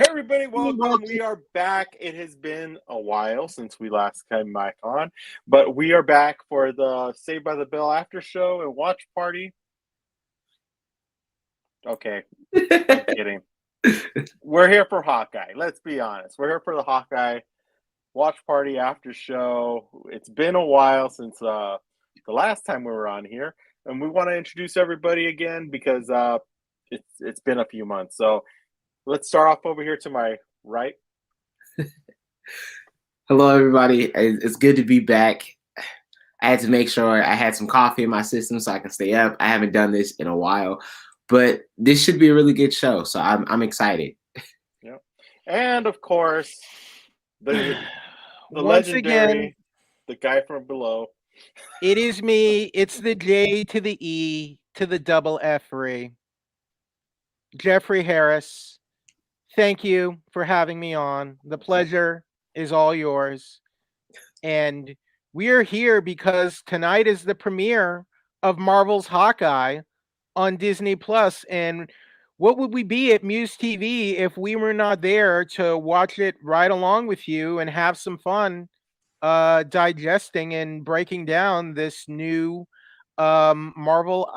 Hey everybody, welcome. We are back. It has been a while since we last came back on, but we are back for the Saved by the Bell after show and watch party. Okay, I'm kidding. We're here for Hawkeye. Let's be honest. We're here for the Hawkeye watch party after show. It's been a while since the last time we were on here, and we want to introduce everybody again because it's been a few months. So let's start off over here to my right. Hello, everybody. It's good to be back. I had to make sure I had some coffee in my system so I can stay up. I haven't done this in a while, but this should be a really good show. So I'm excited. Yep. And of course, the once legendary, again, the guy from below. it is me. It's the J to the E to the double F-ry. Jeffrey Harris. Thank you for having me on. The pleasure is all yours. And we are here because tonight is the premiere of Marvel's Hawkeye on Disney Plus. And what would we be at MUSE TV if we were not there to watch it right along with you and have some fun digesting and breaking down this new Marvel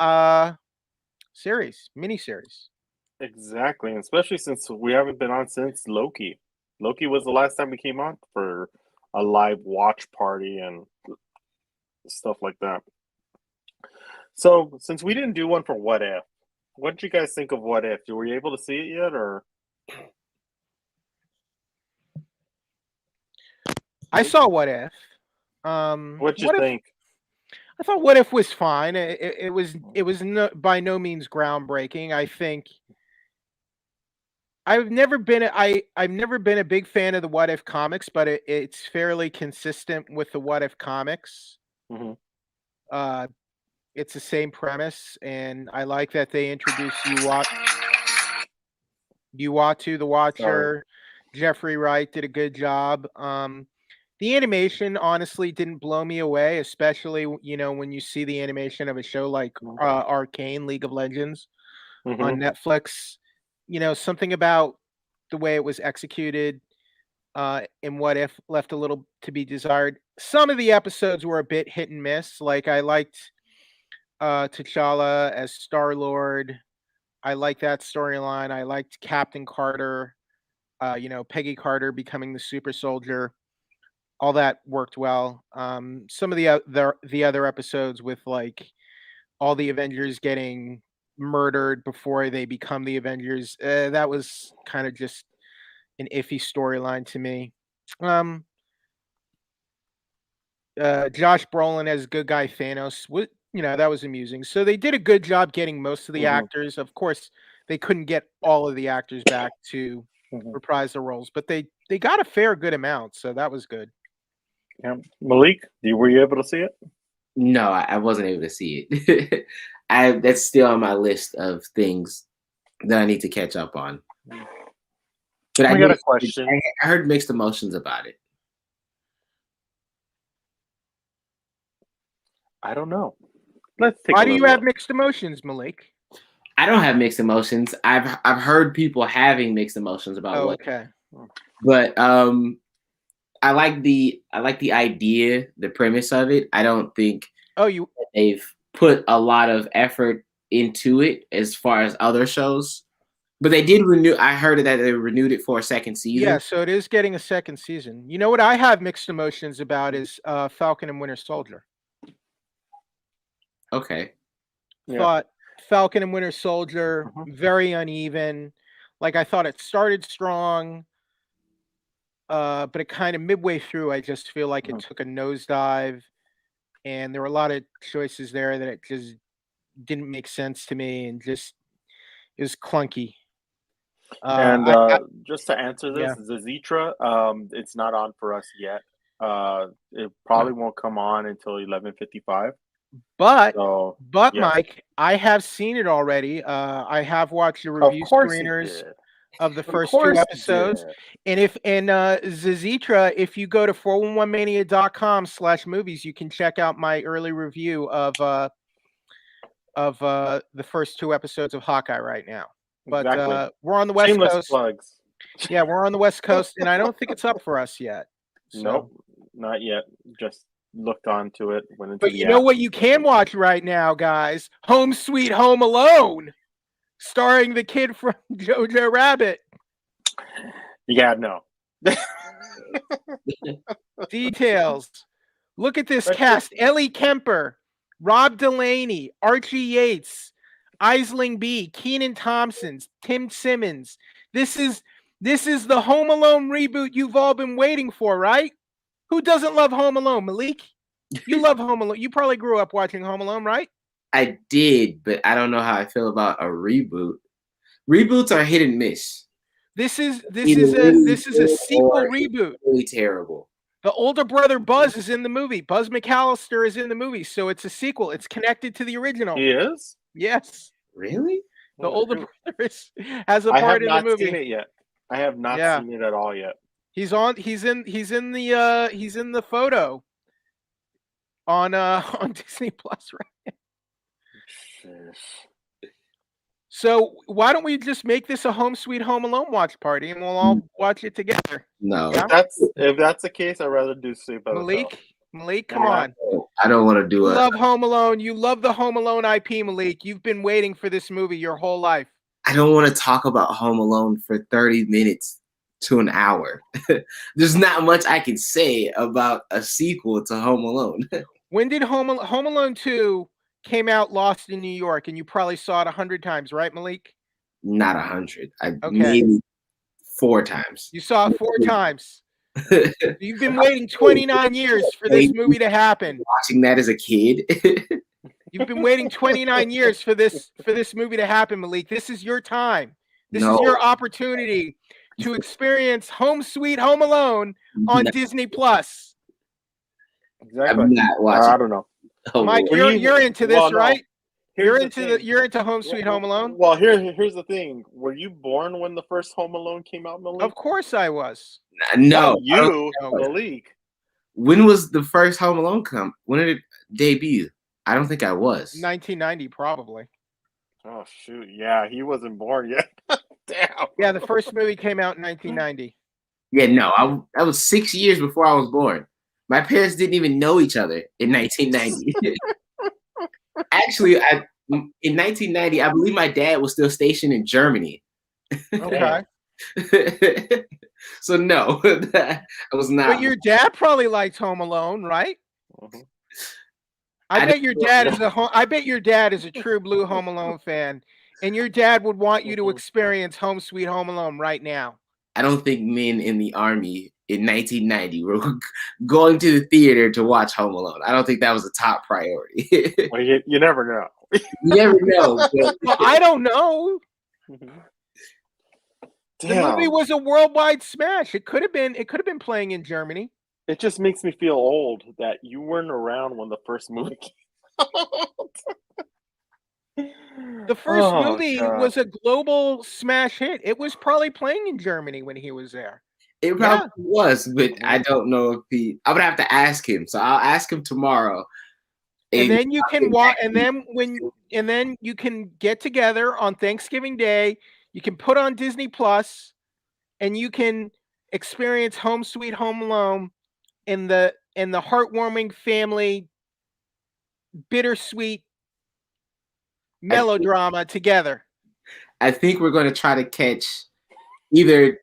miniseries. Exactly, and especially since we haven't been on since Loki. Loki was the last time we came on for a live watch party and stuff like that. So, since we didn't do one for What If, what did you guys think of What If? Were you able to see it yet, or? I saw What If. What'd you think? I thought What If was fine. It was by no means groundbreaking. I think I've never been a big fan of the What If comics, but it's fairly consistent with the What If comics. Mm-hmm. It's the same premise, and I like that they introduced Uatu the Watcher. Sorry. Jeffrey Wright did a good job. The animation honestly didn't blow me away, especially when you see the animation of a show like Arcane League of Legends on Netflix. Something about the way it was executed in What If left a little to be desired. Some of the episodes were a bit hit and miss. Like I liked T'Challa as Star-Lord. I liked that storyline. I liked Captain Carter, Peggy Carter becoming the super soldier. All that worked well. Some of the other episodes with like all the Avengers getting murdered before they become the Avengers, that was kind of just an iffy storyline to me. Josh Brolin as good guy Thanos, that was amusing. So they did a good job getting most of the actors. Of course, they couldn't get all of the actors back to reprise the roles, but they got a fair good amount, so that was good. Yeah. Malik, were you able to see it? No, I wasn't able to see it. That's still on my list of things that I need to catch up on. But I got a question. I heard mixed emotions about it. I don't know. Let's take. Why do you have mixed emotions, Malik? I don't have mixed emotions. I've heard people having mixed emotions about what. Okay. But I like the idea, the premise of it. I don't think they've put a lot of effort into it as far as other shows. But they did renew. I heard that they renewed it for a second season. Yeah, so it is getting a second season. You know what I have mixed emotions about is Falcon and Winter Soldier. Okay. Thought Falcon and Winter Soldier very uneven. Like I thought it started strong. But it kind of midway through, I just feel like it took a nosedive, and there were a lot of choices there that it just didn't make sense to me, and just it was clunky. And just to answer this, Zazitra, it's not on for us yet. It probably won't come on until 11:55. But yes. Mike, I have seen it already. I have watched the review screeners of the first two episodes. And Zazitra, if you go to 411mania.com/movies, you can check out my early review of the first two episodes of Hawkeye right now. But we're on the West Shameless Coast. Plugs. Yeah, we're on the West Coast, and I don't think it's up for us yet. So. Nope, not yet. Just looked onto it. Went into But the you know app. what you can watch right now, guys? Home Sweet Home Alone, starring the kid from Jojo Rabbit. Yeah, no. Details. Look at this cast: Ellie Kemper, Rob Delaney, Archie Yates, Aisling Bea, Kenan Thompson, Tim Simmons. This is the Home Alone reboot you've all been waiting for, right? Who doesn't love Home Alone, Malik? You love Home Alone. You probably grew up watching Home Alone, right? I did, but I don't know how I feel about a reboot. Reboots are hit and miss. This is a sequel reboot. Really terrible. The older brother Buzz is in the movie. Buzz McAllister is in the movie, so it's a sequel. It's connected to the original. He is? Yes. Really? The older brother has a part in the movie. I have not seen it yet. I have not seen it at all yet. He's in the photo on Disney Plus right now. So why don't we just make this a Home Sweet Home Alone watch party, and we'll all watch it together? No. Yeah? If that's the case, I'd rather do Sleep at Malik, come on. I don't want to do it. You love Home Alone. You love the Home Alone IP, Malik. You've been waiting for this movie your whole life. I don't want to talk about Home Alone for 30 minutes to an hour. There's not much I can say about a sequel to Home Alone. When did Home Alone 2 came out Lost in New York, and you probably saw it 100 times, right, Malik? Not 100. Maybe 4 times. You saw it 4 times. You've been waiting 29 years for this movie to happen. Watching that as a kid. You've been waiting 29 years for this movie to happen, Malik. This is your time. This is your opportunity to experience Home Sweet Home Alone on Disney Plus. Exactly. I'm not watching. I don't know. Mike, you're into this, right? You're into Home Sweet Home Alone? Well, here's the thing. Were you born when the first Home Alone came out, Malik? Of course I was. No. Malik. When was the first Home Alone come? When did it debut? I don't think I was. 1990, probably. Oh, shoot. Yeah, he wasn't born yet. Damn. Yeah, the first movie came out in 1990. Yeah, no. That was 6 years before I was born. My parents didn't even know each other in 1990. Actually, in 1990, I believe my dad was still stationed in Germany. Okay. So no, I was not. But your dad probably liked Home Alone, right? Mm-hmm. I bet your dad is a true blue Home Alone fan, and your dad would want you to experience Home Sweet Home Alone right now. I don't think men in the army in 1990 were going to the theater to watch Home Alone. I don't think that was a top priority. Well, you never know. You never know. Well, I don't know. Damn. The movie was a worldwide smash. It could have been playing in Germany. It just makes me feel old that you weren't around when the first movie came out. The first movie was a global smash hit. It was probably playing in Germany when he was there. It probably was, but I don't know if I would have to ask him. So I'll ask him tomorrow. And then you can watch, and then you can get together on Thanksgiving Day. You can put on Disney Plus, and you can experience Home Sweet Home Alone in the heartwarming family, bittersweet melodrama together. I think we're going to try to catch either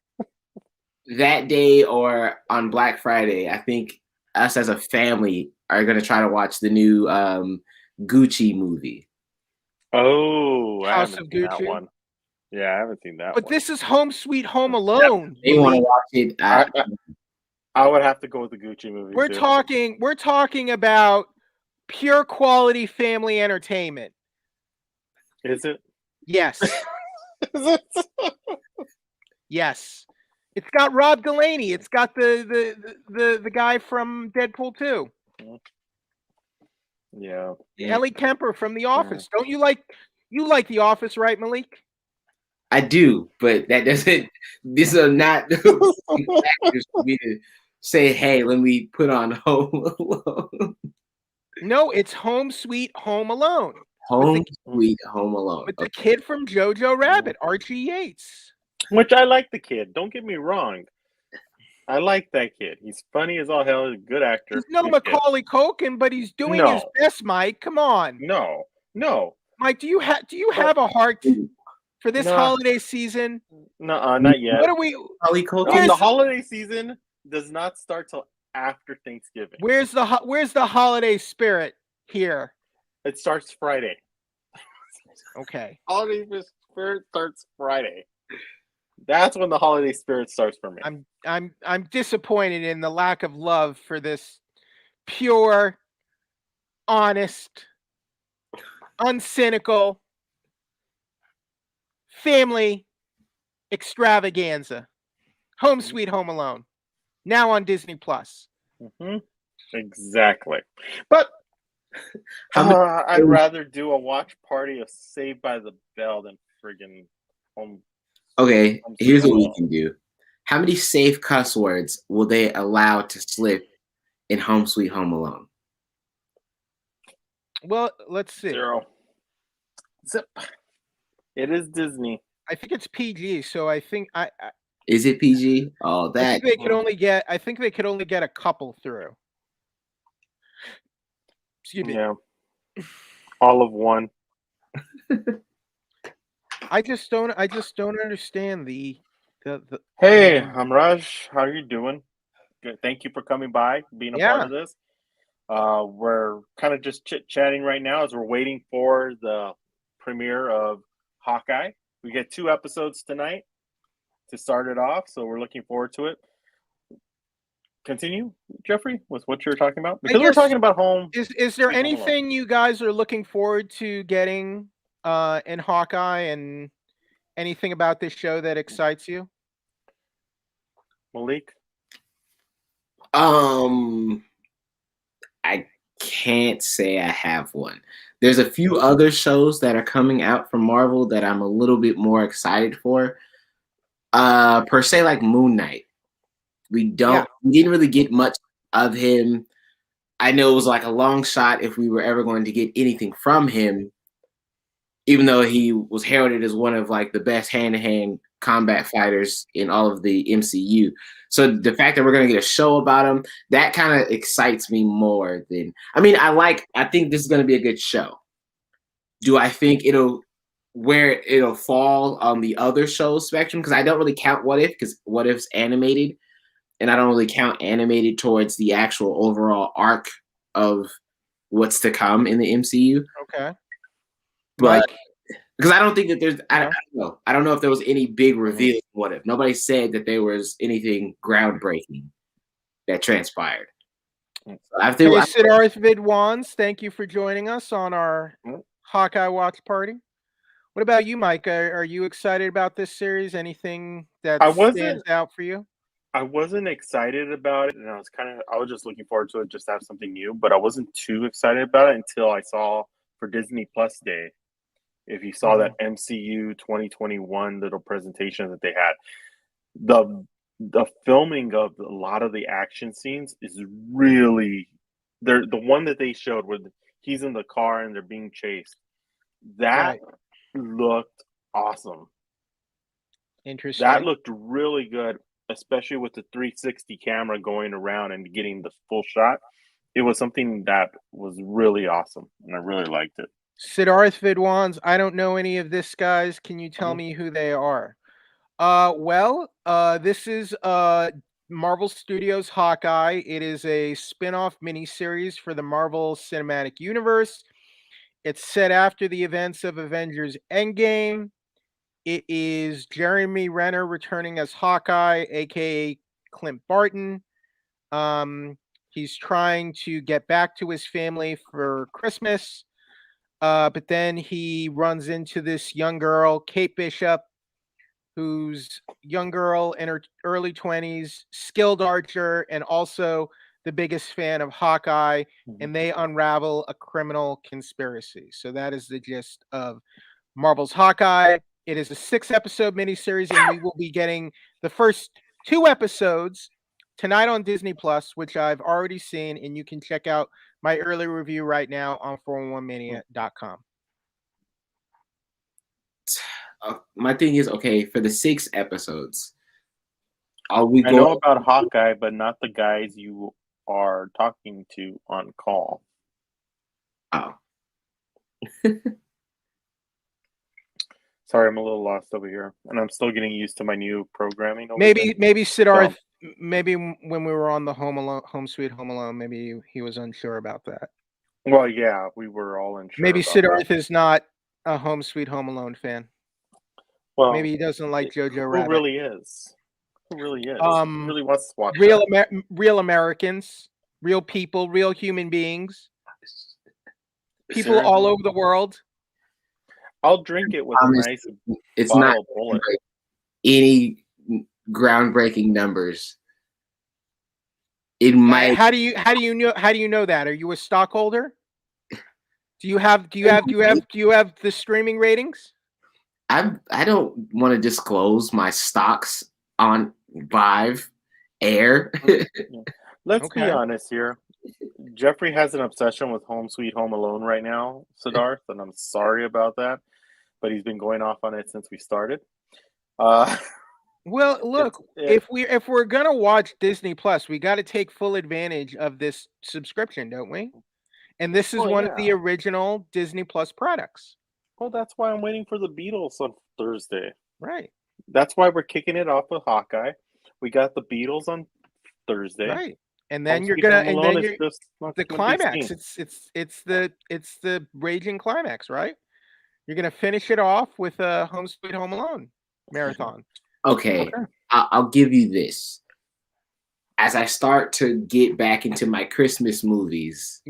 that day or on Black Friday. I think us as a family are going to try to watch the new Gucci movie. Oh, I House haven't of seen Gucci. that one. Yeah, I haven't seen that But one. this is Home Sweet Home Alone. They want to watch it. I would have to go with the Gucci movie. We're talking about pure quality family entertainment. Is it? Yes. Is it? Yes. It's got Rob Delaney. It's got the guy from Deadpool 2. Yeah. Ellie Kemper from The Office. Don't you like The Office, right, Malik? I do, but that doesn't. These are not factors for me to say, "Hey, let me put on Home Alone." No, it's Home Sweet Home Alone. Home Sweet Home Alone. With the kid from Jojo Rabbit, Archie Yates. Which I like the kid. Don't get me wrong. I like that kid. He's funny as all hell. He's a good actor. He's no Macaulay Culkin, but he's doing his best, Mike. Come on. No. Mike, do you have a heart for this holiday season? No, not yet. What are we? Macaulay Culkin? The holiday season does not start till after Thanksgiving. Where's the holiday spirit here? It starts Friday. Okay. Holiday spirit starts Friday. That's when the holiday spirit starts for me. I'm disappointed in the lack of love for this pure, honest, uncynical family extravaganza. Home Sweet Home Alone. Now on Disney Plus. Mm-hmm. Exactly. But I'd rather do a watch party of Saved by the Bell than friggin' Home. Okay, here's what we can do. How many safe cuss words will they allow to slip in Home Sweet Home Alone? Well, let's see. 0. Zip. It is Disney. I think it's PG, so I think Is it PG? Oh, that. I think they could only get a couple through. Excuse me. Yeah. All of one. I just don't understand the. Hey, I'm Raj. How are you doing? Good. Thank you for coming by, being a part of this. We're kind of just chit-chatting right now as we're waiting for the premiere of Hawkeye. We get 2 episodes tonight to start it off, so we're looking forward to it. Continue, Jeffrey, with what you're talking about? Because we're talking about home. Is there anything you guys are looking forward to getting in Hawkeye, and anything about this show that excites you? Malik? I can't say I have one. There's a few other shows that are coming out from Marvel that I'm a little bit more excited for. Per se, like Moon Knight. We didn't really get much of him. I know it was like a long shot if we were ever going to get anything from him, even though he was heralded as one of like the best hand-to-hand combat fighters in all of the MCU. So the fact that we're going to get a show about him, that kind of excites me more than, I think this is going to be a good show. Do I think where it'll fall on the other show spectrum? Because I don't really count What If, because What If's animated, and I don't really count animated towards the actual overall arc of what's to come in the MCU. Okay. But because I don't think that there's, I don't know. I don't know if there was any big reveal of What If. Nobody said that there was anything groundbreaking that transpired. So Siddharth Vidwans, thank you for joining us on our Hawkeye watch party. What about you, Mike? Are you excited about this series? Anything that stands out for you? I wasn't excited about it, and I was just looking forward to it, just to have something new. But I wasn't too excited about it until I saw for Disney Plus Day. If you saw that MCU 2021 little presentation that they had, the filming of a lot of the action scenes is really the one that they showed where he's in the car and they're being chased. That looked awesome. Interesting. That looked really good, especially with the 360 camera going around and getting the full shot. It was something that was really awesome, and I really liked it. Siddharth Vidwans, I don't know any of this, guys. Can you tell me who they are? This is Marvel Studios Hawkeye. It is a spin-off miniseries for the Marvel Cinematic Universe. It's set after the events of Avengers Endgame. It is Jeremy Renner returning as Hawkeye, aka Clint Barton. He's trying to get back to his family for Christmas, but then he runs into this young girl, Kate Bishop, who's young girl in her early 20s, skilled archer, and also the biggest fan of Hawkeye, and they unravel a criminal conspiracy. So that is the gist of Marvel's Hawkeye. It is a 6-episode miniseries, and we will be getting the first 2 episodes tonight on Disney Plus, which I've already seen, and you can check out my early review right now on 411mania.com. my thing is, okay, for the 6 episodes, are we I know about Hawkeye, but not the guys you are talking to on call. Oh. Sorry, I'm a little lost over here, and I'm still getting used to my new programming. Maybe Siddharth. Maybe when we were on the Home Sweet Home Alone, maybe he was unsure about that. Well, yeah, we were all unsure. Maybe Siddharth is not a Home Sweet Home Alone fan. Well, maybe he doesn't like Jojo Rabbit. Who really is? Who really is? Who really wants to watch real Americans, real people, real human beings, people all over the world. I'll drink it with a nice. It's not any groundbreaking numbers. It might. How do you know that? Are you a stockholder? Do you have the streaming ratings? I don't want to disclose my stocks on Vive Air. Let's be honest here. Jeffrey has an obsession with Home Sweet Home Alone right now, Siddharth, and I'm sorry about that, but he's been going off on it since we started. Well, look, if we're gonna watch Disney Plus, we got to take full advantage of this subscription, don't we? And this is one of the original Disney Plus products. Well, that's why I'm waiting for the Beatles on Thursday. Right. That's why we're kicking it off with Hawkeye. We got the Beatles on Thursday. Right. And then the climax. It's the raging climax, right? You're gonna finish it off with a Home Sweet Home Alone marathon. Okay. I'll give you this. As I start to get back into my Christmas movies,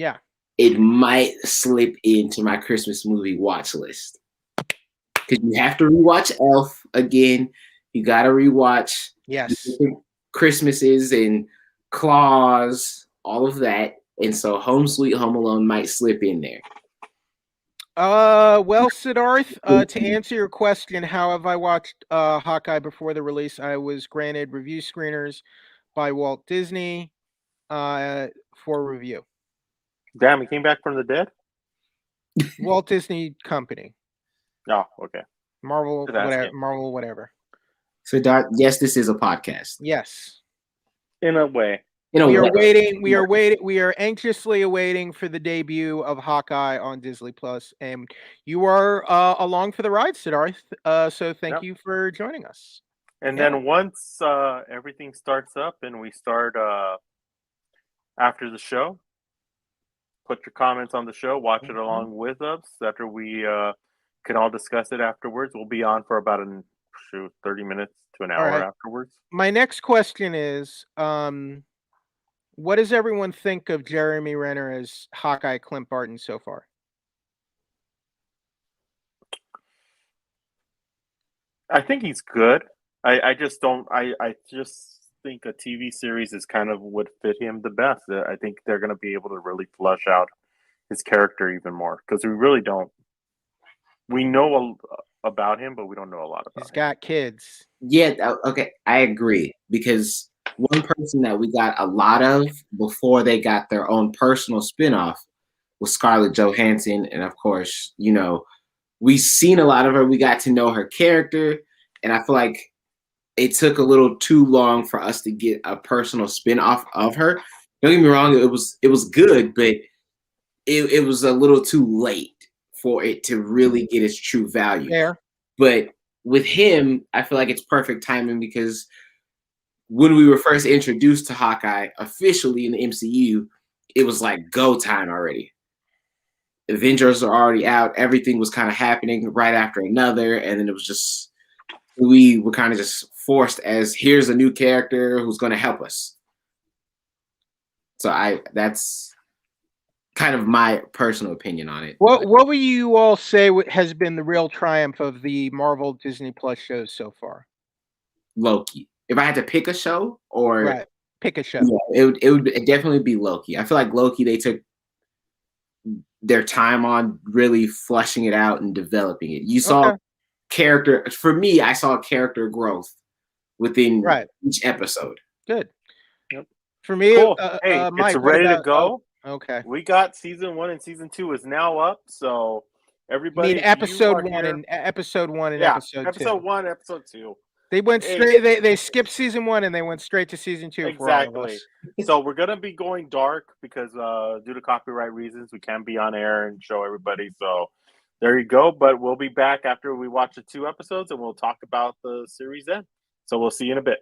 it might slip into my Christmas movie watch list. Because you have to rewatch Elf again. You got to rewatch Christmases and Claus, all of that. And so Home Sweet Home Alone might slip in there. Well, Siddharth, to answer your question, how have I watched Hawkeye before the release? I was granted review screeners by Walt Disney for review. Damn, he came back from the dead? Walt Disney Company. Oh, okay. Marvel, whatever. Siddharth, yes, this is a podcast. Yes. In a way. We are anxiously awaiting for the debut of Hawkeye on Disney Plus, and you are along for the ride, Siddharth. So thank you for joining us. And then once everything starts up and we start after the show, put your comments on the show, watch it along with us. After we can all discuss it afterwards, we'll be on for about 30 minutes to an hour afterwards. My next question is, what does everyone think of Jeremy Renner as Hawkeye Clint Barton so far? I think he's good. I just think a TV series is kind of would fit him the best. I think they're going to be able to really flesh out his character even more because we really don't. We know about him, but we don't know a lot about him. He's got kids. Yeah, okay, I agree because one person that we got a lot of before they got their own personal spinoff was Scarlett Johansson. And of course, we've seen a lot of her. We got to know her character. And I feel like it took a little too long for us to get a personal spinoff of her. Don't get me wrong. It was good, but it was a little too late for it to really get its true value. Yeah. But with him, I feel like it's perfect timing because when we were first introduced to Hawkeye officially in the MCU, it was like go time already. Avengers are already out. Everything was kind of happening right after another. And then it was just, we were kind of just forced as here's a new character who's going to help us. So that's kind of my personal opinion on it. What would you all say has been the real triumph of the Marvel Disney Plus shows so far? Loki. If I had to pick a show pick a show. Yeah, it would definitely be Loki. I feel like Loki, they took their time on really fleshing it out and developing it. You saw character, for me, I saw character growth within each episode. Good. Yep. For me, cool. Mike, it's ready to go. Okay. We got season 1 and season 2 is now up. So Everybody, episode one and episode 2. Episode 1, episode 2. They went straight. They skipped season 1 and they went straight to season 2 for all of us. So we're gonna be going dark because due to copyright reasons, we can't be on air and show everybody. So there you go. But we'll be back after we watch the 2 episodes and we'll talk about the series then. So we'll see you in a bit.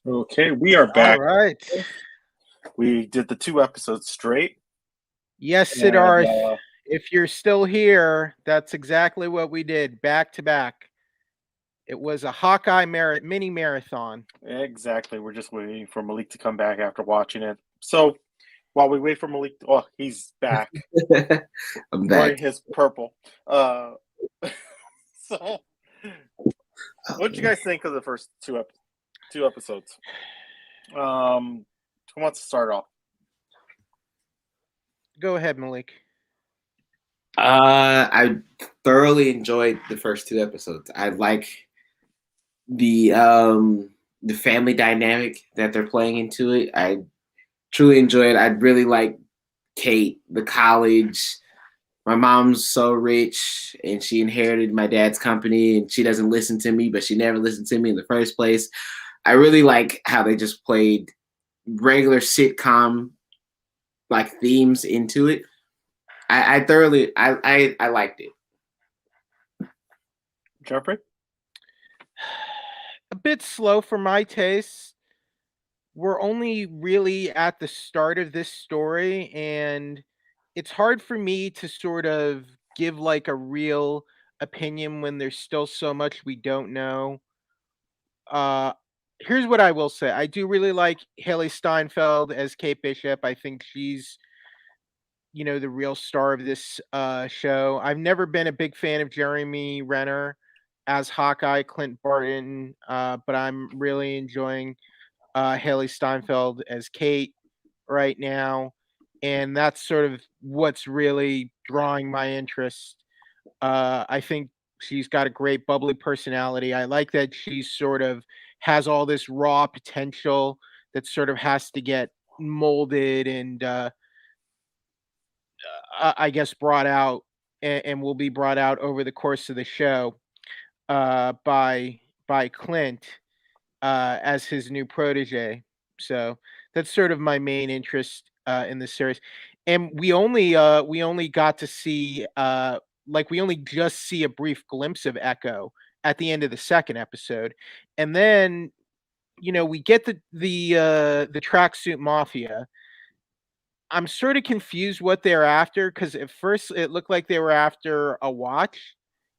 Okay, we are back. All right. We did the 2 episodes straight. Yes, Siddharth. If you're still here, that's exactly what we did, back to back. It was a Hawkeye mini marathon. Exactly. We're just waiting for Malik to come back after watching it. So while we wait for Malik, he's back. I'm Wearing back. his purple. So, what did you guys think of the first two episodes? Who wants to start off? Go ahead, Malik. I thoroughly enjoyed the first 2 episodes. I like the family dynamic that they're playing into it. I truly enjoy it. I really like Kate, the college. My mom's so rich and she inherited my dad's company and she doesn't listen to me, but she never listened to me in the first place. I really like how they just played regular sitcom like themes into it. I thoroughly liked it. Jeffrey? A bit slow for my taste. We're only really at the start of this story, and it's hard for me to sort of give like a real opinion when there's still so much we don't know. Here's what I will say. I do really like Haley Steinfeld as Kate Bishop. I think she's the real star of this show. I've never been a big fan of Jeremy Renner as Hawkeye, Clint Barton, but I'm really enjoying Haley Steinfeld as Kate right now, and that's sort of what's really drawing my interest. I think she's got a great bubbly personality. I like that she sort of has all this raw potential that sort of has to get molded and I guess brought out and will be brought out over the course of the show by Clint as his new protege. So that's sort of my main interest in the series. And we only got to see we only just see a brief glimpse of Echo at the end of the second episode, and then we get the tracksuit mafia. I'm sort of confused what they're after because at first it looked like they were after a watch,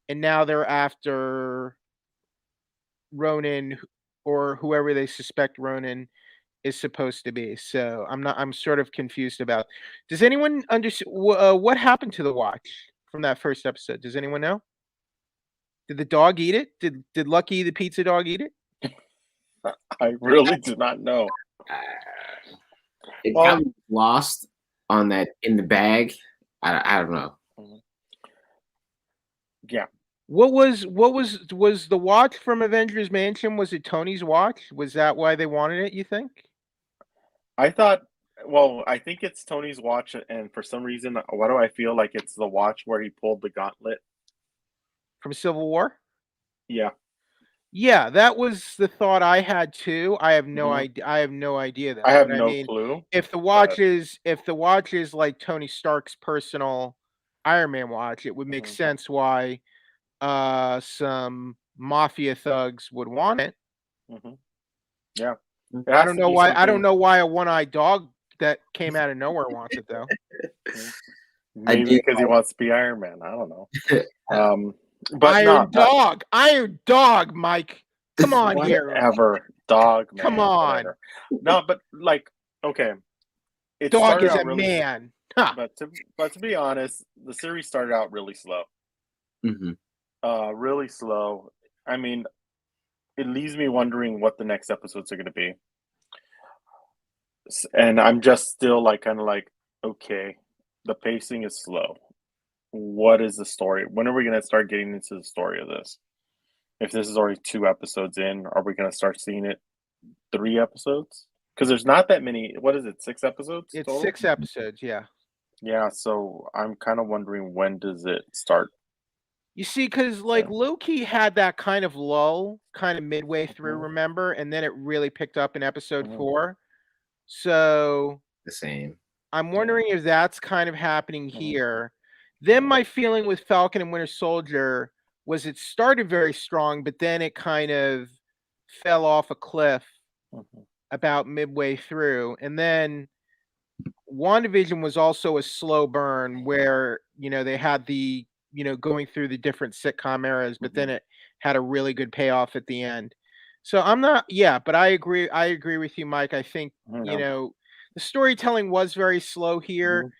and now they're after Ronan or whoever they suspect Ronan is supposed to be. So I'm sort of confused about. Does anyone understand what happened to the watch from that first episode? Does anyone know? Did the dog eat it? Did Lucky the pizza dog eat it? I really do not know. It probably lost on that in the bag. I don't know. Yeah. What was the watch from Avengers Mansion? Was it Tony's watch? Was that why they wanted it, you think? I think it's Tony's watch, and for some reason, why do I feel like it's the watch where he pulled the gauntlet? From Civil War? Yeah. Yeah, that was the thought I had too. I have no idea. I have no idea though. I have no clue. If the watch is like Tony Stark's personal Iron Man watch, it would make sense why some mafia thugs would want it. Yeah. I don't know why. I don't know why a one-eyed dog that came out of nowhere wants it though. Maybe because he wants to be Iron Man. I don't know. But Iron Dog, Mike. Come on here. Whatever, dog. Man, come on. Whatever. No, but okay. Dog is a man. Huh. But to be honest, the series started out really slow. Really slow. I mean, it leaves me wondering what the next episodes are going to be. And I'm just still okay, the pacing is slow. What is the story? When are we going to start getting into the story of this? If this is already 2 episodes in, are we going to start seeing it 3 episodes? Because there's not that many. What is it? 6 episodes? It's total? 6 episodes, yeah. Yeah, so I'm kind of wondering when does it start? You see, because Loki had that kind of lull, kind of midway through, remember? And then it really picked up in episode 4. So the same. I'm wondering if that's kind of happening here. Then my feeling with Falcon and Winter Soldier was it started very strong, but then it kind of fell off a cliff about midway through, and then WandaVision was also a slow burn where they had the going through the different sitcom eras, but then it had a really good payoff at the end. So I'm not, yeah, but I agree. I agree with you, Mike. I think the storytelling was very slow here,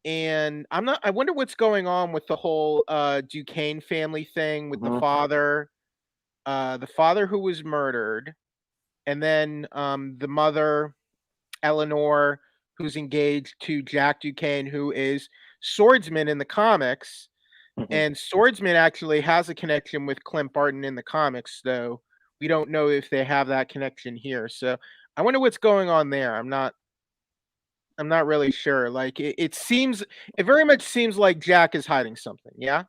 and I'm not. I wonder what's going on with the whole Duquesne family thing with the father who was murdered, and then the mother Eleanor, who's engaged to Jack Duquesne, who is Swordsman in the comics. And Swordsman actually has a connection with Clint Barton in the comics, though we don't know if they have that connection here. So I wonder what's going on there. I'm not really sure. Like it very much seems like Jack is hiding something. Yeah.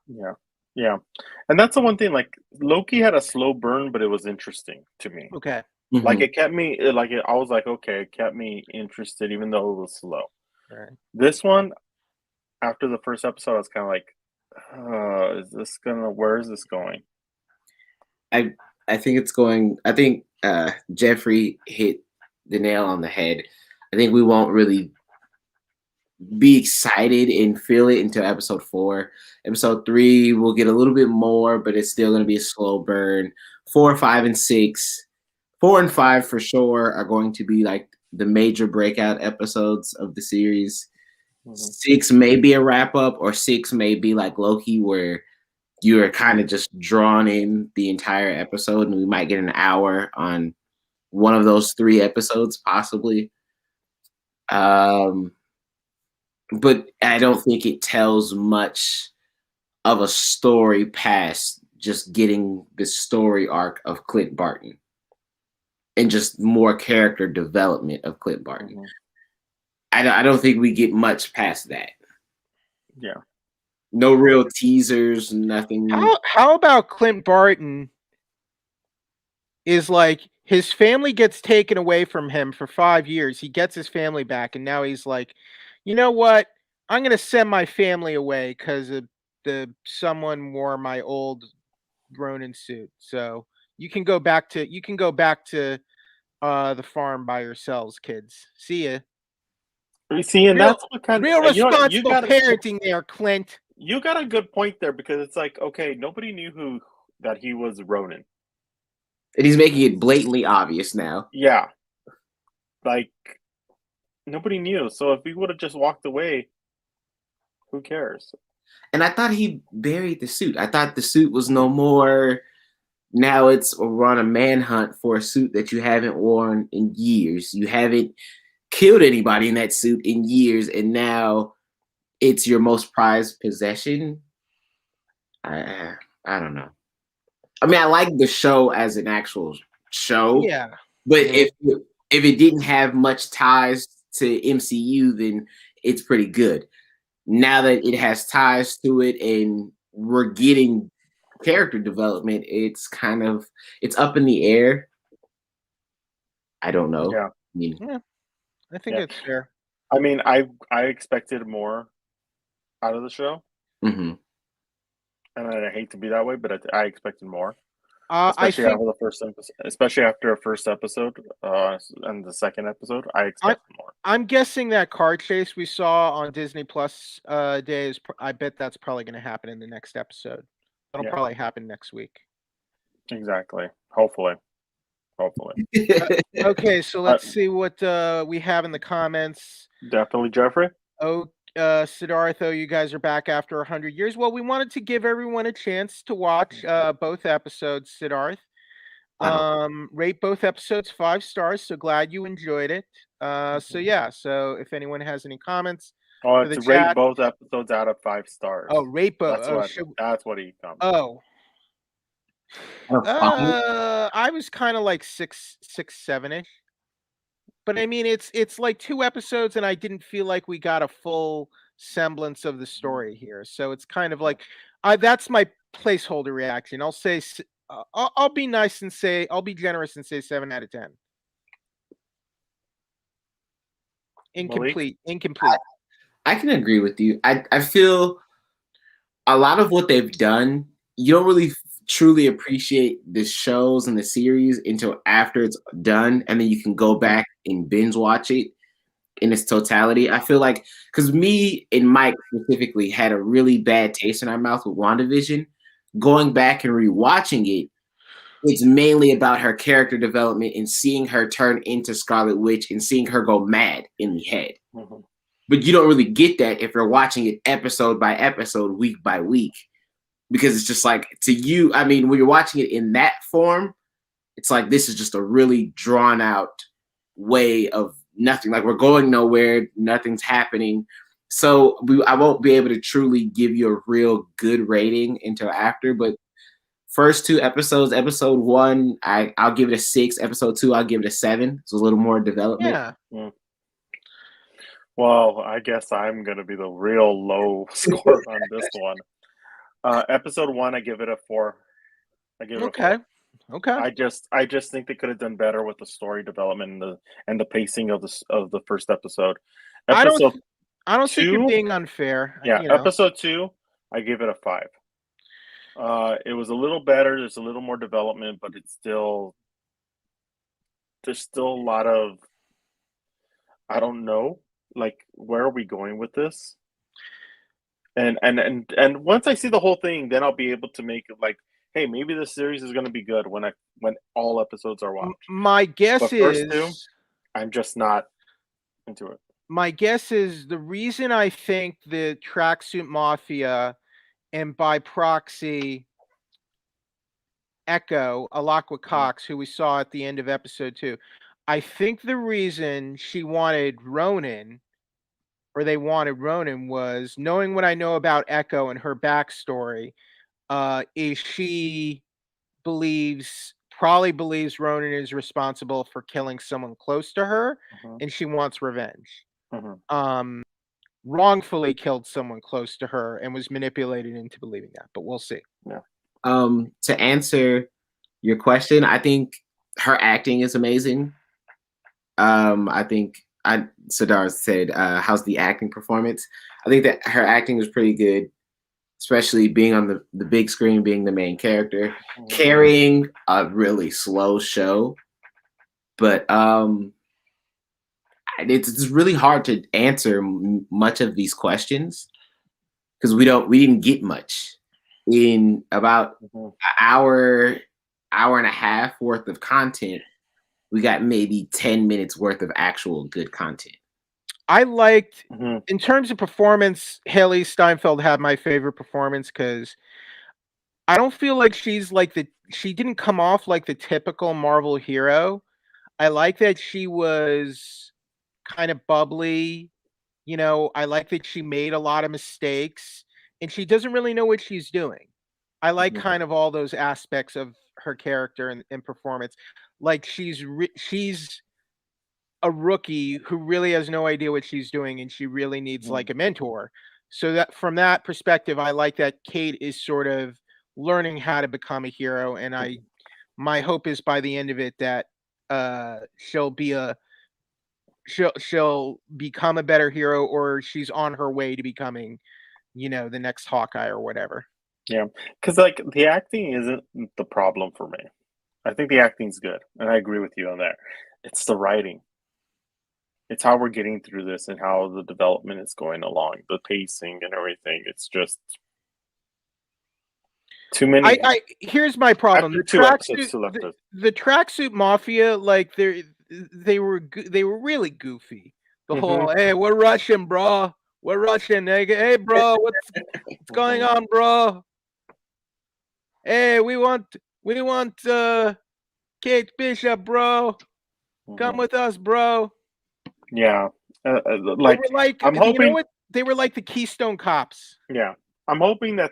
Yeah. And that's the one thing. Like Loki had a slow burn, but it was interesting to me. Okay. Like it kept me I was like, okay, it kept me interested even though it was slow. Right. This one, after the first episode, I was kind of like, where is this going? I think it's going. I think Jeffrey hit the nail on the head. I think we won't really be excited and feel it until episode 4. Episode 3 we'll get a little bit more, but it's still going to be a slow burn. 4, 5, and 6. 4 and 5 for sure are going to be like the major breakout episodes of the series. 6 may be a wrap up, or 6 may be like Loki, where you are kind of just drawn in the entire episode, and we might get an hour on one of those 3 episodes, possibly. But I don't think it tells much of a story past just getting the story arc of Clint Barton and just more character development of Clint Barton. I don't think we get much past that. Yeah. No real teasers, nothing. How about Clint Barton is like his family gets taken away from him for 5 years. He gets his family back, and now he's like, you know what? I'm gonna send my family away because someone wore my old Ronin suit. So you can go back to the farm by yourselves, kids. See ya. You see, and that's what kind real of responsible parenting there, Clint. You got a good point there, because it's like, okay, nobody knew that he was Ronin. And he's making it blatantly obvious now. Yeah. Like, nobody knew. So if he would have just walked away, who cares? And I thought he buried the suit. I thought the suit was no more. Now we're on a manhunt for a suit that you haven't worn in years. You haven't killed anybody in that suit in years, and now it's your most prized possession. I don't know. I mean, I like the show as an actual show. Yeah. But if it didn't have much ties to MCU, then it's pretty good. Now that it has ties to it and we're getting character development, it's up in the air. I don't know. Yeah. I think it's fair. I mean, I expected more out of the show. And I hate to be that way, but I expected more. Especially after a first episode and the second episode, I expected more. I'm guessing that car chase we saw on Disney Plus days, I bet that's probably going to happen in the next episode. That'll probably happen next week. Exactly. Hopefully. Okay, so let's see what we have in the comments. Definitely Jeffrey. Siddhartha, you guys are back after 100 years. Well, we wanted to give everyone a chance to watch both episodes, Siddharth. Rate both episodes 5 stars. So glad you enjoyed it. So if anyone has any comments, to rate both episodes out of 5 stars. Oh, rate both. That's what he commented. Oh. I was kind of like 6, 7-ish. But I mean, it's like 2 episodes, and I didn't feel like we got a full semblance of the story here. So it's kind of like, that's my placeholder reaction. I'll say, I'll be nice and say, I'll be generous and say 7 out of 10. Incomplete. I can agree with you. I feel a lot of what they've done, you don't really truly appreciate the shows and the series until after it's done, and then you can go back and binge watch it in its totality. I feel like, because me and Mike specifically had a really bad taste in our mouth with WandaVision, going back and rewatching it, it's mainly about her character development and seeing her turn into Scarlet Witch and seeing her go mad in the head. Mm-hmm. But you don't really get that if you're watching it episode by episode, week by week, because it's just like, to you, I mean, when you're watching it in that form, it's like, this is just a really drawn out way of nothing. Like, we're going nowhere, nothing's happening. So I won't be able to truly give you a real good rating until after, but first 2 episodes, episode 1, I'll give it a 6. Episode 2, I'll give it a 7. It's a little more development. Yeah. Mm. Well, I guess I'm going to be the real low score on this one. Episode 1, I give it a 4. I give it a 4. Okay. I just think they could have done better with the story development and the pacing of the first episode. I don't think you're being unfair. Yeah, episode 2, I give it a 5. It was a little better. There's a little more development, but there's still a lot of, I don't know, like, where are we going with this? And once I see the whole thing, then I'll be able to make it like, hey, maybe this series is going to be good when all episodes are watched. My guess is, two, I'm just not into it. My guess is the reason I think the Tracksuit Mafia and by proxy Echo, Alakwa Cox, who we saw at the end of episode 2, I think the reason she wanted Ronan, or they wanted Ronan, was knowing what I know about Echo and her backstory, is she probably believes Ronan is responsible for killing someone close to her, and she wants revenge. Wrongfully killed someone close to her and was manipulated into believing that, but we'll see. Yeah. To answer your question, I think her acting is amazing. I think Sadar said, how's the acting performance? I think that her acting was pretty good, especially being on the big screen, being the main character, carrying a really slow show. But it's really hard to answer much of these questions because we didn't get much. In about an hour and a half worth of content, we got maybe 10 minutes worth of actual good content. I liked, in terms of performance, Haley Steinfeld had my favorite performance because I don't feel like she didn't come off like the typical Marvel hero. I like that she was kind of bubbly. I like that she made a lot of mistakes and she doesn't really know what she's doing. I like kind of all those aspects of her character and performance. Like she's a rookie who really has no idea what she's doing and she really needs like a mentor. So that from that perspective, I like that Kate is sort of learning how to become a hero. And my hope is by the end of it that she'll become a better hero, or she's on her way to becoming, the next Hawkeye or whatever. Yeah, because like the acting isn't the problem for me. I think the acting's good, and I agree with you on that. It's the writing. It's how we're getting through this and how the development is going along, the pacing and everything. It's just too many. Here's my problem. The Tracksuit Mafia, like they were really goofy. The whole, hey, we're Russian, bro. We're Russian. Hey, bro, what's going on, bro? Hey, we want Kate Bishop, bro. Come with us, bro. Yeah, I'm hoping they were like the Keystone Cops. Yeah, I'm hoping that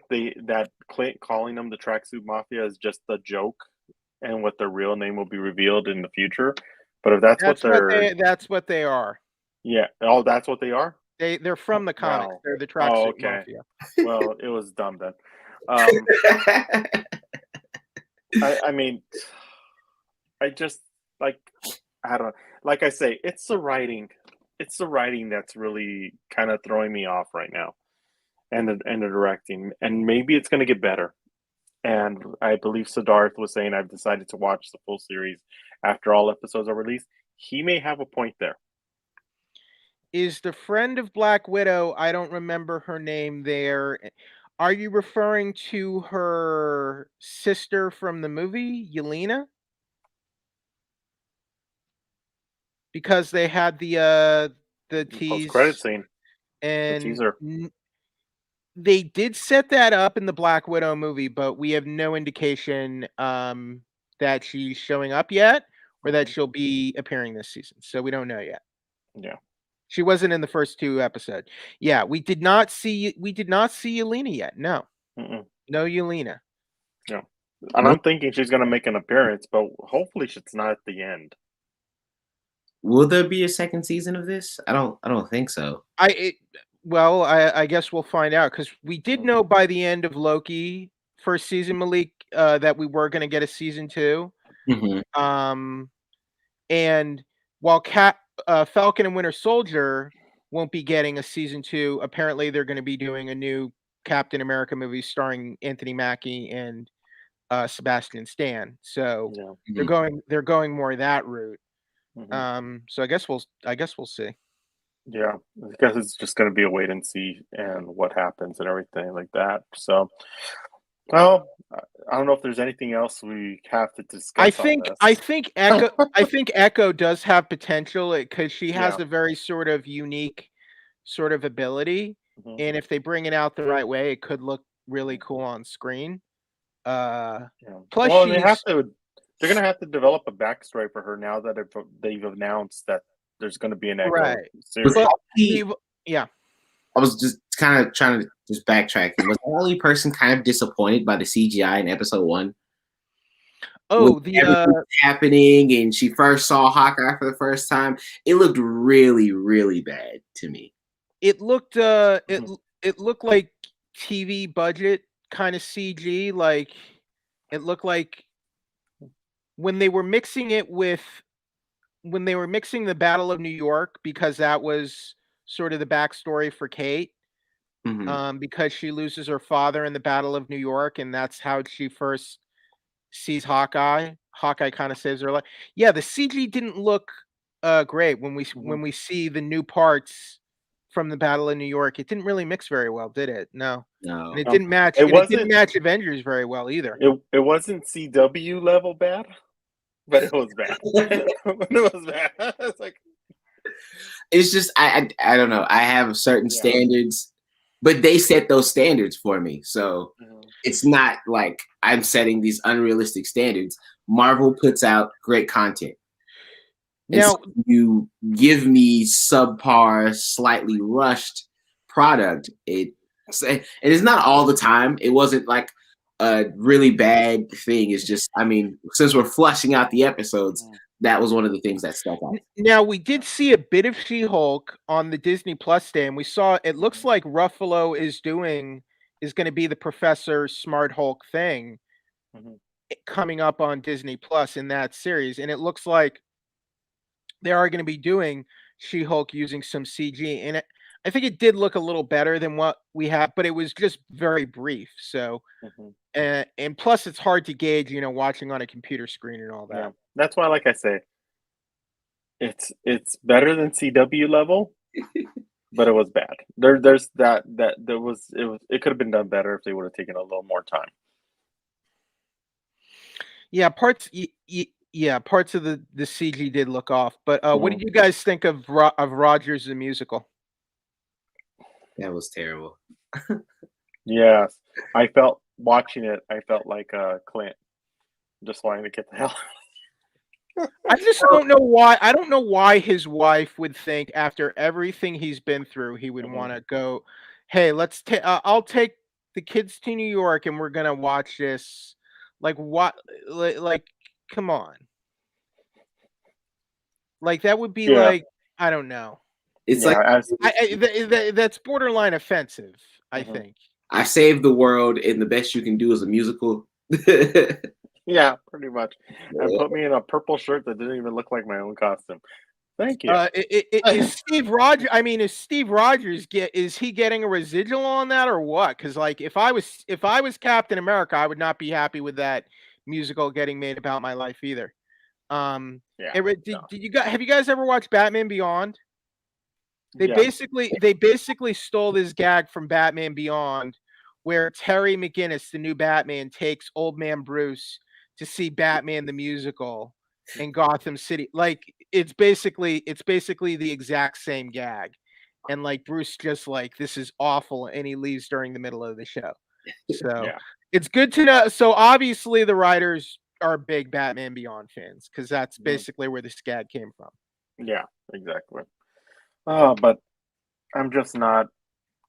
Clint calling them the Tracksuit Mafia is just a joke, and what their real name will be revealed in the future. But if that's what they are. Yeah. Oh, that's what they are. They're from the comics. Wow. They're the Tracksuit Mafia. Well, it was dumb then. I mean, I just I don't know. Like I say, it's the writing. It's the writing that's really kind of throwing me off right now, and the directing. And maybe it's going to get better. And I believe Siddharth was saying, I've decided to watch the full series after all episodes are released. He may have a point there. Is the friend of Black Widow, I don't remember her name there. Are you referring to her sister from the movie, Yelena? Because they had the Post-credit scene. and The teaser. They did set that up in the Black Widow movie, but we have no indication that she's showing up yet or that she'll be appearing this season. So we don't know yet. Yeah. She wasn't in the first 2 episodes. Yeah, we did not see Yelena yet. No. Mm-mm. No Yelena. Yeah. And I'm thinking she's going to make an appearance, but hopefully it's not at the end. Will there be a second season of this? I don't think so. Well, I guess we'll find out, because we did know by the end of Loki first season, Malik, that we were going to get a season 2. Mm-hmm. And while Falcon and Winter Soldier won't be getting a season 2, apparently they're going to be doing a new Captain America movie starring Anthony Mackie and Sebastian Stan. So they're going more that route. Mm-hmm. So I guess we'll see. Yeah, I guess it's just going to be a wait and see and what happens and everything like that. So, well, I don't know if there's anything else we have to discuss. I think Echo does have potential, because she has a very sort of unique sort of ability, and if they bring it out the right way, it could look really cool on screen. Plus, well, they're going to have to develop a backstory for her now that they've announced that there's going to be an Echo series. Yeah. I was just kind of trying to just backtrack. Was the only person kind of disappointed by the CGI in episode 1? Oh, happening, and she first saw Hawkeye for the first time. It looked really, really bad to me. It looked it looked like TV budget kind of CG. Like, it looked like when they were mixing the Battle of New York, because that was sort of the backstory for Kate, because she loses her father in the Battle of New York, and that's how she first sees Hawkeye. Hawkeye kind of saves her life. Yeah, the CG didn't look great when we see the new parts from the Battle of New York. It didn't really mix very well, did it? No. And it didn't match. It didn't match Avengers very well either. It wasn't CW level bad, but it was bad. It was bad. It's like, it's just I don't know. I have certain standards, but they set those standards for me. So it's not like I'm setting these unrealistic standards. Marvel puts out great content. Now, so you give me subpar, slightly rushed product. It is not all the time. It wasn't like a really bad thing. It's just, I mean, since we're flushing out the episodes, that was one of the things that stuck out. Now, we did see a bit of She-Hulk on the Disney Plus day, and we saw, it looks like Ruffalo is going to be the Professor Smart Hulk thing coming up on Disney Plus in that series. And it looks like they are going to be doing She-Hulk using some CG. And I think it did look a little better than what we have, but it was just very brief. So, and plus it's hard to gauge, watching on a computer screen and all that. Yeah. That's why, like I say, it's better than CW level, but it was bad. It could have been done better if they would have taken a little more time. Yeah, parts of the CG did look off. But what did you guys think of Rogers the Musical? That was terrible. Yes, I felt watching it. I felt like Clint, just wanting to get the hell. I just don't know why. I don't know why his wife would think, after everything he's been through, he would want to go, hey, I'll take the kids to New York and we're gonna watch this. Like, what? Like, come on. Like, that would be like, I don't know. It's that's borderline offensive, I think. I saved the world, and the best you can do is a musical. Yeah, pretty much. And put me in a purple shirt that didn't even look like my own costume. Thank you. Is Steve Rogers? I mean, is he getting a residual on that or what? Because like, if I was Captain America, I would not be happy with that musical getting made about my life either. Did you guys have you guys ever watched Batman Beyond? They basically stole this gag from Batman Beyond, where Terry McGinnis, the new Batman, takes old man Bruce to see Batman the musical in Gotham City. Like it's basically the exact same gag. And like Bruce just like, this is awful, and he leaves during the middle of the show. So it's good to know. So obviously the writers are big Batman Beyond fans, because that's basically where this gag came from. Yeah, exactly. But I'm just not.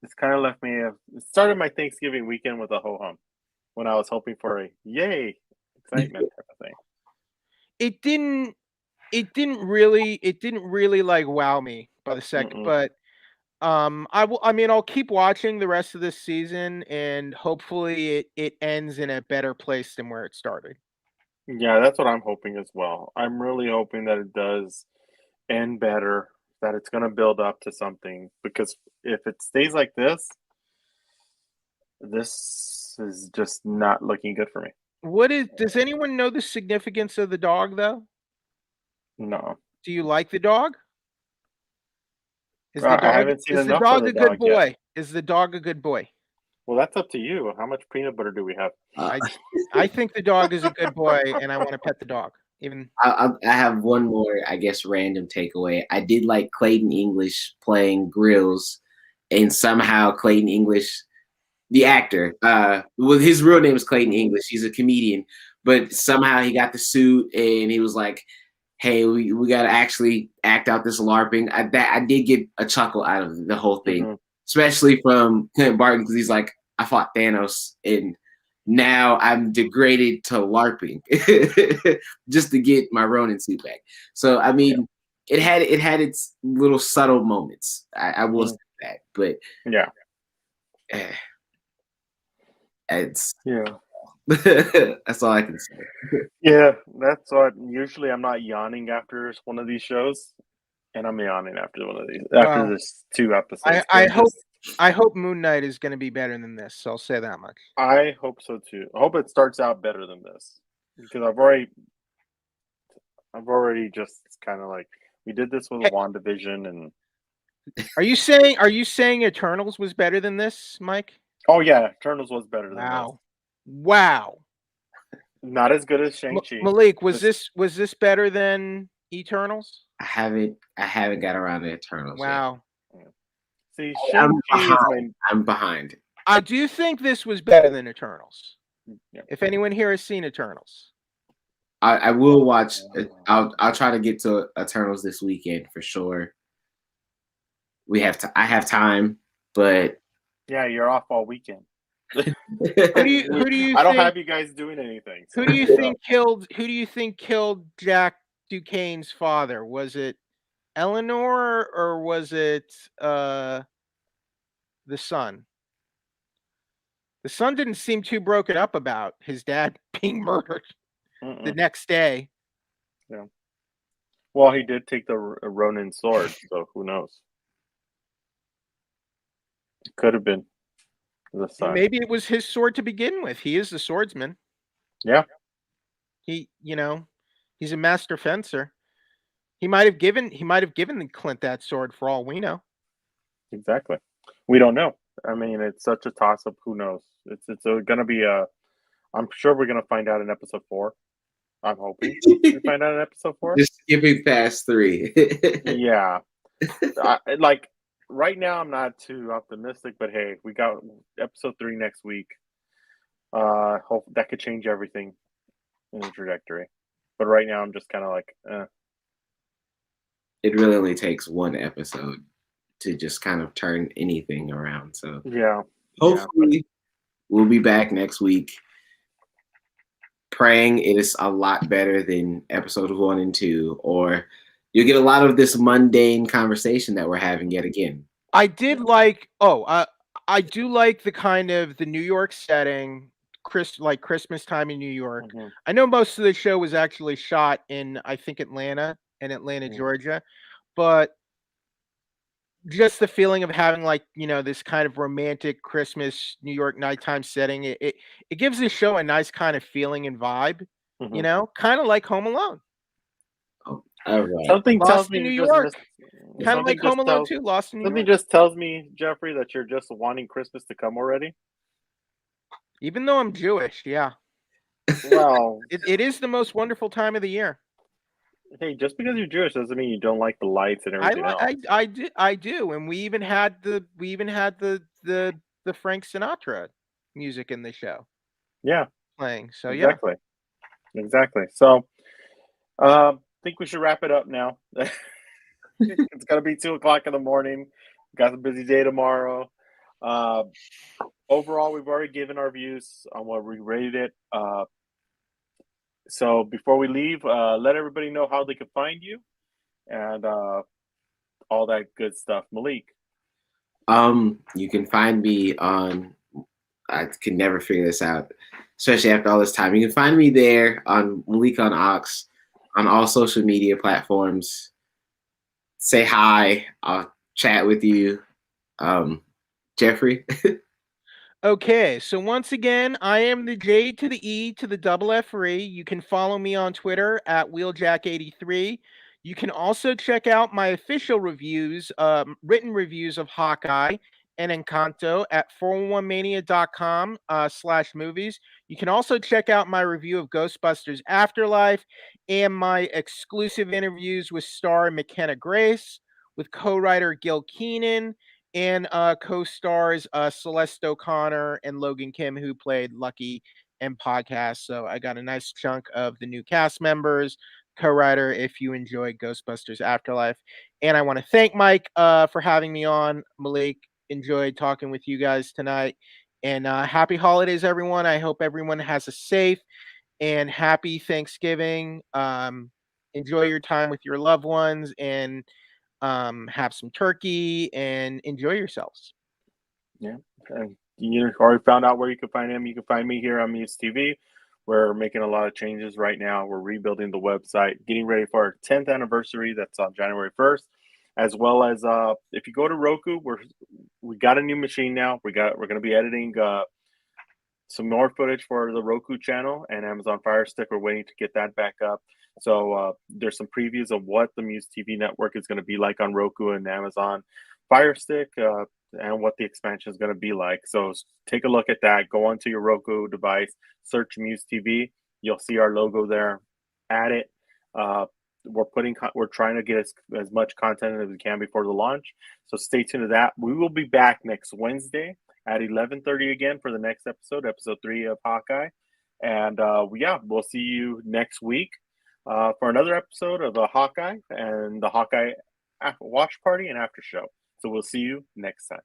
It's kind of left me. It started my Thanksgiving weekend with a ho hum, when I was hoping for a yay excitement type of thing. It didn't really like wow me by the second, but I'll keep watching the rest of this season, and hopefully it ends in a better place than where it started. Yeah, that's what I'm hoping as well. I'm really hoping that it does end better, that it's going to build up to something, because if it stays like this is just not looking good for me. Does anyone know the significance of the dog though? No. Do you like the dog? I haven't seen enough of the dog yet. Is the dog a good boy? Well, that's up to you. How much peanut butter do we have? I think the dog is a good boy, and I want to pet the dog. Even I have one more, I guess, random takeaway. I did like Clayton English playing Grills, and somehow Clayton English, the actor, well, his real name is Clayton English. He's a comedian, but somehow he got the suit, and he was like, "Hey, we got to actually act out this LARPing." I did get a chuckle out of the whole thing, especially from Clint Barton, because he's like, "I fought Thanos, and now I'm degraded to LARPing just to get my Ronin suit back." So I mean, it had its little subtle moments. I will say that, but it's that's all I can say. Yeah, that's what. Usually, I'm not yawning after one of these shows, and I'm yawning after one of these. After this 2 episodes, I hope Moon Knight is going to be better than this. So I'll say that much. I hope so too. I hope it starts out better than this, because I've already just kind of like, we did this with WandaVision, and are you saying Eternals was better than this, Mike? Oh yeah, Eternals was better than this. Wow. Not as good as Shang-Chi. Malik, was this better than Eternals? I haven't got around to Eternals. Wow. Yet. See, Shang-Chi I'm behind. I do think this was better than Eternals. Yeah. If anyone here has seen Eternals, I will watch. I'll try to get to Eternals this weekend for sure. I have time, but yeah, you're off all weekend. Who do you? I don't have you guys doing anything. So. Who do you think killed Jack Duquesne's father? Was it Eleanor, or was it the son? The son didn't seem too broken up about his dad being murdered the next day. Yeah. Well, he did take the Ronin sword, so who knows? It could have been the son. Maybe it was his sword to begin with. He is the swordsman. Yeah. He's a master fencer. He might have given Clint that sword for all we know. Exactly. We don't know. I mean, it's such a toss-up. Who knows? It's going to be I'm sure we're going to find out in episode 4. I'm hoping we find out in episode 4. Just skipping past 3. Yeah. Right now, I'm not too optimistic, but hey, we got episode 3 next week. Hope that could change everything in the trajectory. But right now, I'm just kind of like, It really only takes one episode to just kind of turn anything around. So yeah, hopefully we'll be back next week. Praying it is a lot better than episodes 1 and 2, or you'll get a lot of this mundane conversation that we're having yet again. I do like the kind of the New York setting, Christmas time in New York. I know most of the show was actually shot in, I think, Atlanta, Georgia, but just the feeling of having like, this kind of romantic Christmas New York nighttime setting, it gives the show a nice kind of feeling and vibe, kind of like Home Alone. Oh, all right. Something Lost tells me in New you just York. missed. Kind of like Home Alone 2, Lost in New York. Something just tells me, Jeffrey, that you're just wanting Christmas to come already. Even though I'm Jewish, yeah. Well, it is the most wonderful time of the year. Hey, just because you're Jewish doesn't mean you don't like the lights and everything else. I do, and we even had the Frank Sinatra music in the show. Yeah, playing. So exactly. So, I think we should wrap it up now. It's gonna be 2:00 in the morning. Got a busy day tomorrow. Overall, we've already given our views on what we rated it. So before we leave, let everybody know how they can find you and all that good stuff. Malik. You can find me on. I can never figure this out, especially after all this time. You can find me there on Malik on Ox on all social media platforms. Say hi. I'll chat with you. Jeffrey. Okay, so once again, I am the J to the E to the double F-ree. You can follow me on Twitter at Wheeljack83. You can also check out my official reviews, written reviews of Hawkeye and Encanto at 411mania.com/movies. You can also check out my review of Ghostbusters Afterlife and my exclusive interviews with star McKenna Grace, with co-writer Gil Keenan, and co-stars Celeste O'Connor and Logan Kim, who played Lucky and Podcast. So I got a nice chunk of the new cast members, co-writer, if you enjoy Ghostbusters Afterlife. And I want to thank Mike for having me on. Malik, enjoyed talking with you guys tonight. And happy holidays, everyone. I hope everyone has a safe and happy Thanksgiving. Enjoy your time with your loved ones and have some turkey and enjoy yourselves. Yeah. And you already found out where you can find him. You can find me here on MUSE TV. We're making a lot of changes right now. We're rebuilding the website, getting ready for our 10th anniversary. That's on January 1st. As well as if you go to Roku, we got a new machine now. We're going to be editing some more footage for the Roku channel and Amazon Fire Stick. We're waiting to get that back up. So there's some previews of what the MUSE TV network is going to be like on Roku and Amazon Fire Stick and what the expansion is going to be like. So take a look at that. Go onto your Roku device, search MUSE TV. You'll see our logo there. Add it. We're trying to get as much content as we can before the launch. So stay tuned to that. We will be back next Wednesday at 11:30 again for the next episode 3 of Hawkeye. And we'll see you next week for another episode of the Hawkeye and the Hawkeye watch party and after show. So we'll see you next time.